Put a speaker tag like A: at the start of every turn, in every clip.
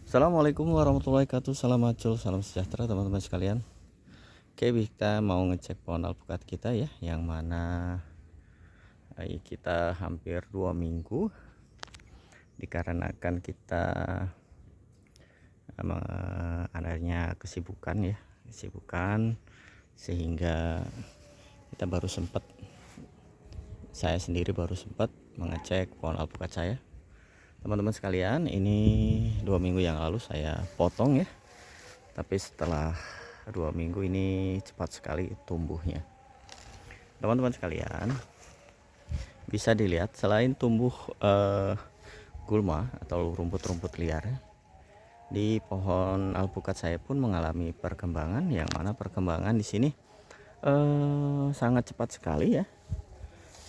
A: Assalamualaikum warahmatullahi wabarakatuh. Salam macul, salam sejahtera teman-teman sekalian. Oke, kita mau ngecek pohon alpukat kita ya, yang mana kita hampir 2 minggu dikarenakan kita adanya kesibukan sehingga kita baru sempat, saya sendiri baru sempat mengecek pohon alpukat saya. Teman-teman sekalian, ini 2 minggu yang lalu saya potong ya, tapi setelah 2 minggu ini cepat sekali tumbuhnya. Teman-teman sekalian, bisa dilihat selain tumbuh gulma atau rumput-rumput liar, di pohon alpukat saya pun mengalami perkembangan, yang mana perkembangan di sini sangat cepat sekali ya,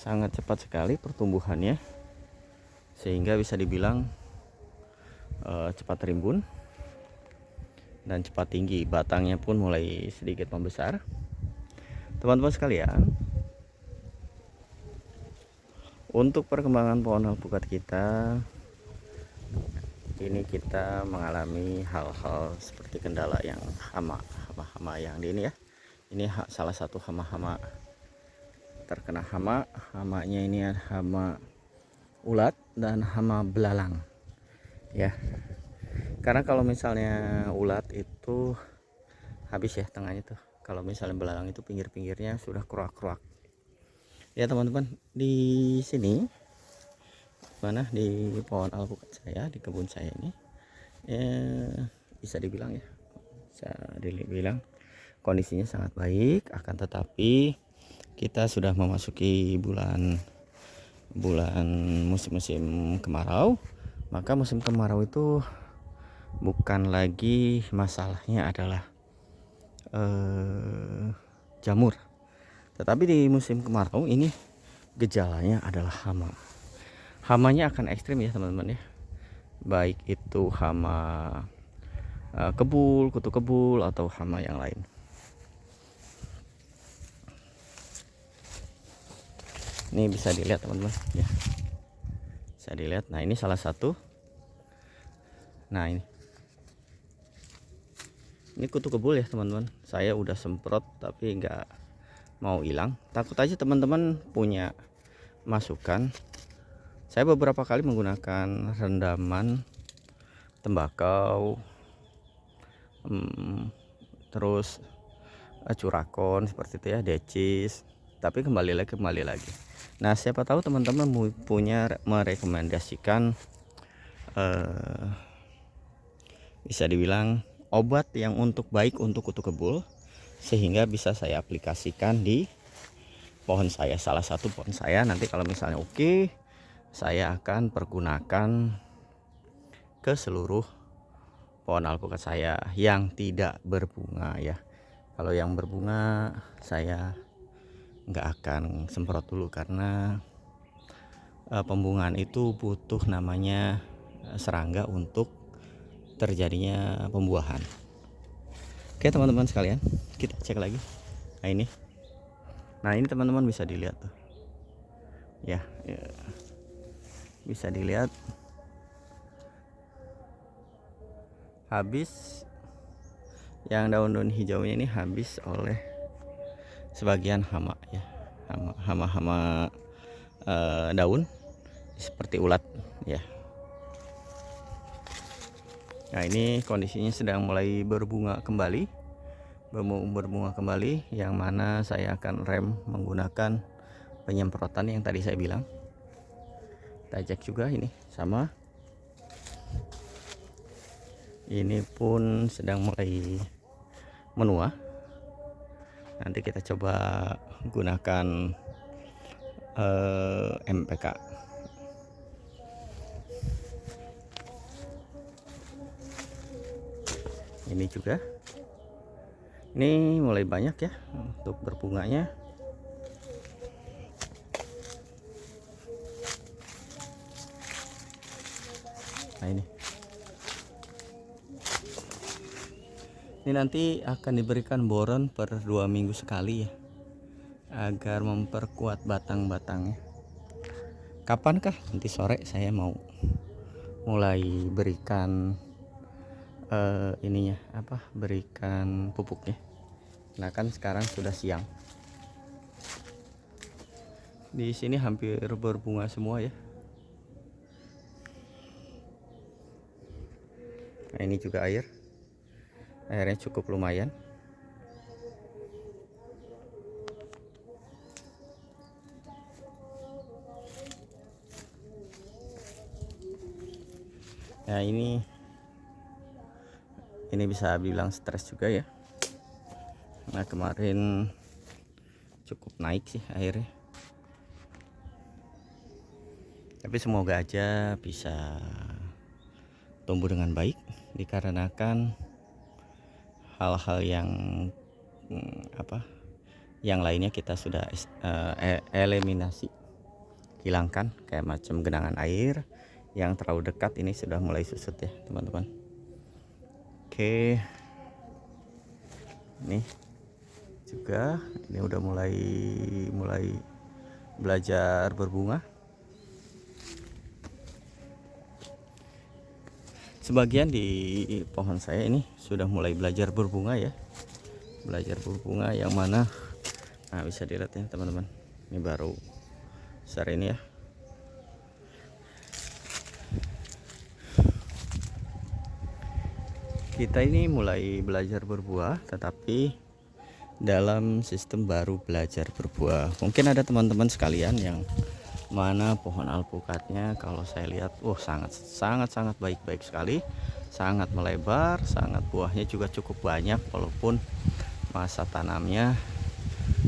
A: sangat cepat sekali pertumbuhannya, sehingga bisa dibilang cepat rimbun dan cepat tinggi. Batangnya pun mulai sedikit membesar. Teman-teman sekalian, untuk perkembangan pohon alpukat kita ini kita mengalami hal-hal seperti kendala yang hama yang di ini ya. Ini salah satu hama-hama terkena hamanya ini ada hama ulat dan hama belalang ya. Karena kalau misalnya ulat itu habis ya tengahnya tuh, kalau misalnya belalang itu pinggir-pinggirnya sudah keruak-keruak ya teman-teman. Di sini mana di pohon alpukat saya, di kebun saya ini bisa dibilang kondisinya sangat baik. Akan tetapi kita sudah memasuki bulan musim kemarau. Maka musim kemarau itu bukan lagi masalahnya adalah jamur, tetapi di musim kemarau ini gejalanya adalah hama. Hamanya akan ekstrim ya teman-teman ya, baik itu hama kebul, kutu kebul, atau hama yang lain. Ini bisa dilihat teman-teman ya, bisa dilihat. Nah, ini salah satu. Nah, ini kutu kebul ya teman-teman. Saya udah semprot tapi nggak mau hilang. Takut aja teman-teman punya masukan. Saya beberapa kali menggunakan rendaman tembakau, terus curakon seperti itu ya, decis, tapi kembali lagi. Nah, siapa tahu teman-teman punya merekomendasikan bisa dibilang obat yang baik untuk kutu kebul, sehingga bisa saya aplikasikan di pohon saya, salah satu pohon saya. Nanti kalau misalnya oke, saya akan pergunakan ke seluruh pohon alpukat saya yang tidak berbunga ya. Kalau yang berbunga saya nggak akan semprot dulu, karena pembungaan itu butuh namanya serangga untuk terjadinya pembuahan. Oke teman-teman sekalian, kita cek lagi. Nah ini teman-teman bisa dilihat tuh ya, bisa dilihat habis, yang daun-daun hijaunya ini habis oleh sebagian hama ya, hama daun seperti ulat ya. Nah, ini kondisinya sedang mulai berbunga kembali, yang mana saya akan rem menggunakan penyemprotan yang tadi saya bilang. Kita cek juga ini sama, ini pun sedang mulai menua. Nanti kita coba gunakan MPK. Ini juga, ini mulai banyak ya untuk berbunganya. Nah, ini nanti akan diberikan boron per 2 minggu sekali ya, agar memperkuat batang-batangnya. Kapankah nanti sore saya mau mulai berikan ininya apa, berikan pupuknya. Nah kan sekarang sudah siang. Di sini hampir berbunga semua ya. Nah ini juga airnya cukup lumayan. Nah ini bisa bilang stres juga ya. Nah kemarin cukup naik sih airnya, tapi semoga aja bisa tumbuh dengan baik, dikarenakan hal-hal yang yang lainnya kita sudah eliminasi, hilangkan, kayak macam genangan air yang terlalu dekat ini sudah mulai susut ya teman-teman. Oke, nih juga ini udah mulai belajar berbunga. Sebagian di pohon saya ini sudah mulai belajar berbunga ya, yang mana nah bisa dilihat ya teman-teman, ini baru besar ini ya. Kita ini mulai belajar berbuah, tetapi dalam sistem baru belajar berbuah. Mungkin ada teman-teman sekalian yang mana pohon alpukatnya kalau saya lihat sangat baik-baik sekali, sangat melebar, sangat buahnya juga cukup banyak, walaupun masa tanamnya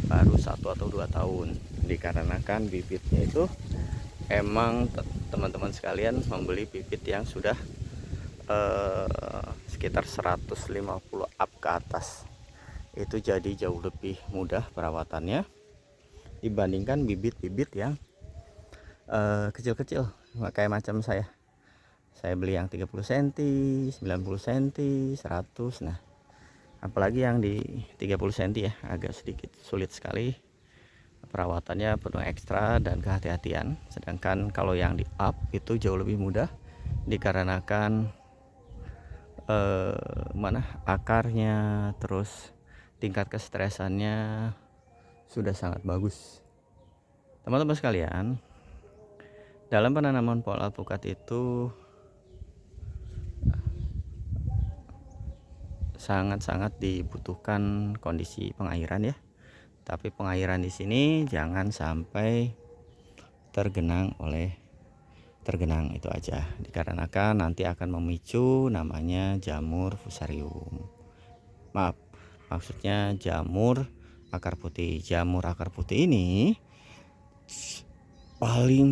A: baru 1 atau 2 tahun, dikarenakan bibitnya itu emang teman-teman sekalian membeli bibit yang sudah sekitar 150 up ke atas. Itu jadi jauh lebih mudah perawatannya dibandingkan bibit-bibit yang kecil-kecil kayak macam saya beli yang 30 cm, 90 cm, 100. Nah apalagi yang di 30 cm ya, agak sedikit sulit sekali perawatannya, penuh ekstra dan kehati-hatian. Sedangkan kalau yang di up itu jauh lebih mudah, dikarenakan akarnya, terus tingkat kestresannya sudah sangat bagus. Teman-teman sekalian, dalam penanaman pohon alpukat itu sangat-sangat dibutuhkan kondisi pengairan ya. Tapi pengairan di sini jangan sampai tergenang itu aja, dikarenakan nanti akan memicu namanya jamur fusarium. Maksudnya jamur akar putih. Jamur akar putih ini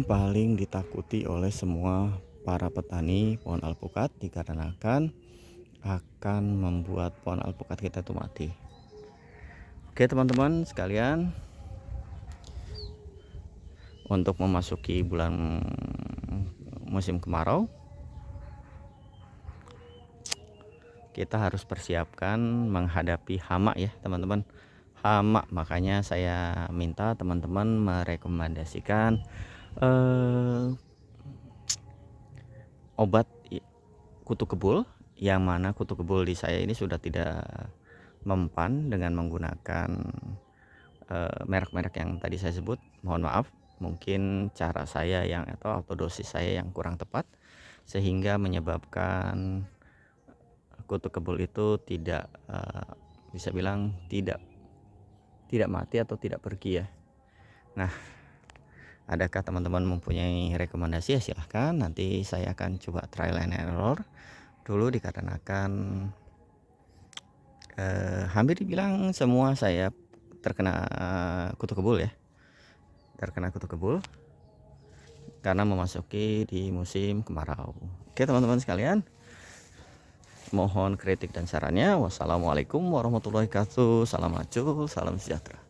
A: paling ditakuti oleh semua para petani pohon alpukat, dikarenakan akan membuat pohon alpukat kita itu mati. Oke teman-teman sekalian, untuk memasuki bulan musim kemarau, kita harus persiapkan menghadapi hama ya teman-teman. Hama, makanya saya minta teman-teman merekomendasikan obat kutu kebul, yang mana kutu kebul di saya ini sudah tidak mempan dengan menggunakan merek-merek yang tadi saya sebut. Mohon maaf, mungkin cara saya atau dosis saya yang kurang tepat, sehingga menyebabkan kutu kebul itu tidak bisa bilang tidak mati atau tidak pergi ya. Nah, adakah teman-teman mempunyai rekomendasi ya silahkan, nanti saya akan coba trial and error dulu, dikarenakan hampir dibilang semua saya terkena kutu kebul ya, karena memasuki di musim kemarau. Oke teman-teman sekalian, mohon kritik dan sarannya. Wassalamualaikum warahmatullahi wabarakatuh. Salam maju, salam sejahtera.